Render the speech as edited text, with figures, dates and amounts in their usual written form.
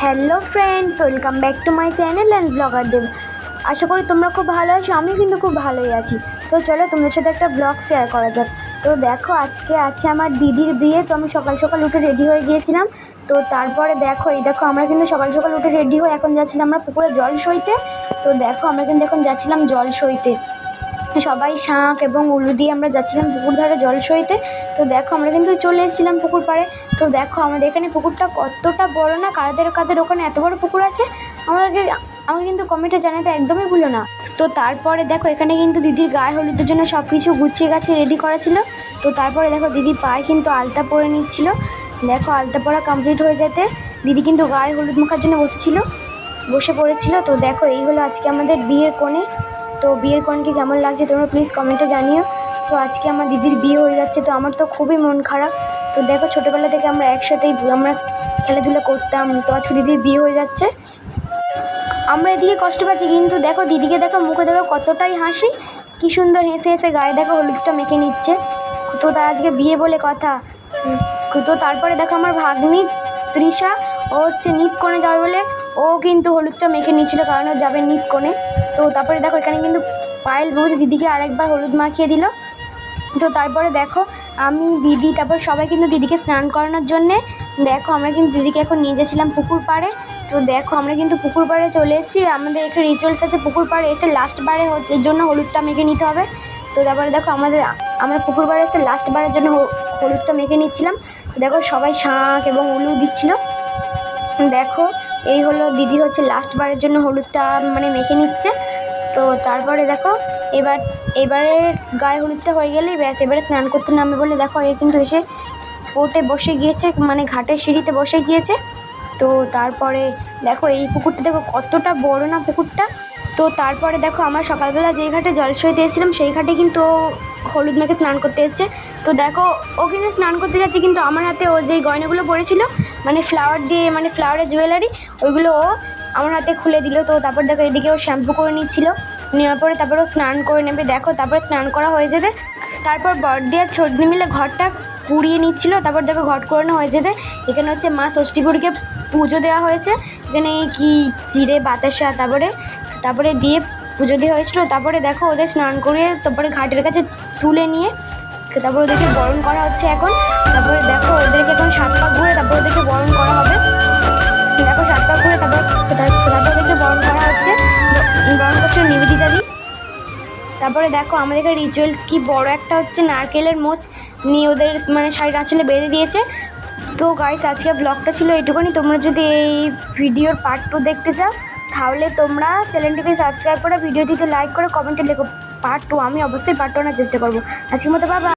Hello friends, welcome back to my channel and blogger Dev. আশা করি তোমরা খুব ভালো আছো, আমি কিন্তু খুব ভালোই আছি। সো চলো তোমাদের সাথে একটা ব্লগ শেয়ার করা যাক। তো দেখো, আজকে আছে আমার দিদির বিয়ে। তো আমি সকাল সকাল উঠে রেডি হয়ে গিয়েছিলাম। তো তারপরে দেখো আমরা কিন্তু সকাল সকাল উঠে রেডি হয়ে এখন যাচ্ছিলাম আমরা পুকুরে জল সইতে। তো দেখো আমরা কিন্তু এখন যাচ্ছিলাম জল সইতে, সবাই শাঁখ এবং উলু দিয়ে আমরা যাচ্ছিলাম পুকুর ধারে জল সইতে। তো দেখো আমরা কিন্তু চলে এসেছিলাম পুকুর পাড়ে। তো দেখো আমাদের এখানে পুকুরটা কতটা বড় না, কাদের কাদের ওখানে এত বড় পুকুর আছে আমাকে কিন্তু কমেন্টে জানাতে একদমই ভুলো না। তো তারপরে দেখো এখানে কিন্তু দিদির গায়ে হলুদের জন্য সব কিছু গুছিয়ে গাছে রেডি করা ছিল। তো তারপরে দেখো দিদি পায়ে কিন্তু আলতা পরে নিচ্ছিল। দেখো আলতা পরা কমপ্লিট হয়ে যেতে দিদি কিন্তু গায়ে হলুদ মাখার জন্য বসে পড়েছিল। তো দেখো এই হলো আজকে আমাদের বিয়ের কোণে। তো বিয়ের কোণটি কেমন লাগছে তোমরা প্লিজ কমেন্টে জানিও। সো আজকে আমার দিদির বিয়ে হয়ে যাচ্ছে, তো আমার তো খুবই মন খারাপ। তো দেখো ছোটোবেলা থেকে আমরা একসাথেই আমরা খেলাধুলা করতাম, তো আজকে দিদির বিয়ে হয়ে যাচ্ছে। আমরা এদিকে কষ্ট পাচ্ছি, কিন্তু দেখো দিদিকে দেখো মুখে দেখো কতটাই হাসি, কী সুন্দর হেসে হেসে গায়ে দেখো হলুদটা মেখে নিচ্ছে। তো তার আজকে বিয়ে বলে কথা। তো তারপরে দেখো আমার ভাগ্নি তৃষা, ও হচ্ছে নিপকোণে যাবে বলে ও কিন্তু হলুদটা মেখে নিচ্ছিল, কারণ ও যাবে নিপকোণে। তো তারপরে দেখো এখানে কিন্তু পায়েল বৌদি দিদিকে আরেকবার হলুদ মাখিয়ে দিল। তো তারপরে দেখো আমি দিদি তারপর সবাই কিন্তু দিদিকে স্নান করানোর জন্যে দেখো আমরা কিন্তু দিদিকে এখন নিয়ে গেছিলাম পুকুর পাড়ে। তো দেখো আমরা কিন্তু পুকুর পাড়ে চলে এসেছি। আমাদের একটা রিচুয়ালস আছে, পুকুর পাড়ে এসে লাস্ট বারে এর জন্য হলুদটা মেখে নিতে হবে। তো তারপরে দেখো আমরা পুকুর পাড়ে এসে লাস্ট বারের জন্য হলুদটা মেখে নিচ্ছিলাম। দেখো সবাই শাঁখ এবং উলু দিচ্ছিল। দেখো এই হলো দিদির হচ্ছে লাস্ট বারের জন্য হলুদটা মানে মেখে নিচ্ছে। তো তারপরে দেখো এবারে গায়ে হলুদটা হয়ে গেলেই ব্যাস, এবারে স্নান করতে নামবে বলে দেখো এ কিন্তু এসে পোর্টে বসে গিয়েছে, মানে ঘাটের সিঁড়িতে বসে গিয়েছে। তো তারপরে দেখো এই পুকুরটা দেখো কতটা বড় না পুকুরটা। তো তারপরে দেখো আমরা সকালবেলা যেই ঘাটে জল সইতে এসেছিলাম সেই ঘাটে কিন্তু হলুদ মেখে স্নান করতে এসছে। তো দেখো ও কিন্তু স্নান করতে যাচ্ছে, কিন্তু আমার হাতে ও যেই গয়নাগুলো পরেছিল মানে ফ্লাওয়ার দিয়ে, মানে ফ্লাওয়ারের জুয়েলারি, ওইগুলো ও আমার হাতে খুলে দিল। তো তারপর দেখো এদিকে ও শ্যাম্পু করে নিচ্ছিল, নেওয়ার পরে তারপর ও স্নান করে নেবে। দেখো তারপরে স্নান করা হয়ে যেতে তারপর বড়দি আর ছোটদি মিলে ঘরটা পুড়িয়ে নিচ্ছিল। তারপর দেখো ঘট করানো হয়ে যেতে এখানে হচ্ছে মা ষষ্ঠীপুরীকে পুজো দেওয়া হয়েছে। এখানে কি জিরে বাতাসা তারপরে দিয়ে পুজো দেওয়া হয়েছিল। তারপরে দেখো ওদের স্নান করিয়ে তারপরে ঘাটের কাছে তুলে নিয়ে তারপর ওদেরকে বরণ করা হচ্ছে এখন। তারপরে দেখো ওদেরকে এখন 7 পাক ঘুরে তারপর ওদেরকে বরণ করা হবে। দেখো 7 পাক ঘুরে তারপর ওদেরকে বরণ করা হচ্ছে, বরণ করছে নিবেদিতা দি। তারপরে দেখো আমাদের এখানে রিচুয়াল কি বড় একটা হচ্ছে নারকেলের মোচ নিয়ে ওদের মানে শাড়ির আঁচলে বেঁধে দিয়েছে। তো গাইস আজকে ব্লগটা ছিল এইটুকুনি। তোমরা যদি এই ভিডিওর পার্ট 2 দেখতে চাও তাহলে তোমরা চ্যানেলটিকে সাবস্ক্রাইব করে ভিডিওটিতে লাইক করে কমেন্টে লেখো পার্ট 2। আমি অবশ্যই পার্ট 2 আনার চেষ্টা করবো। আজকের মতো বাবা।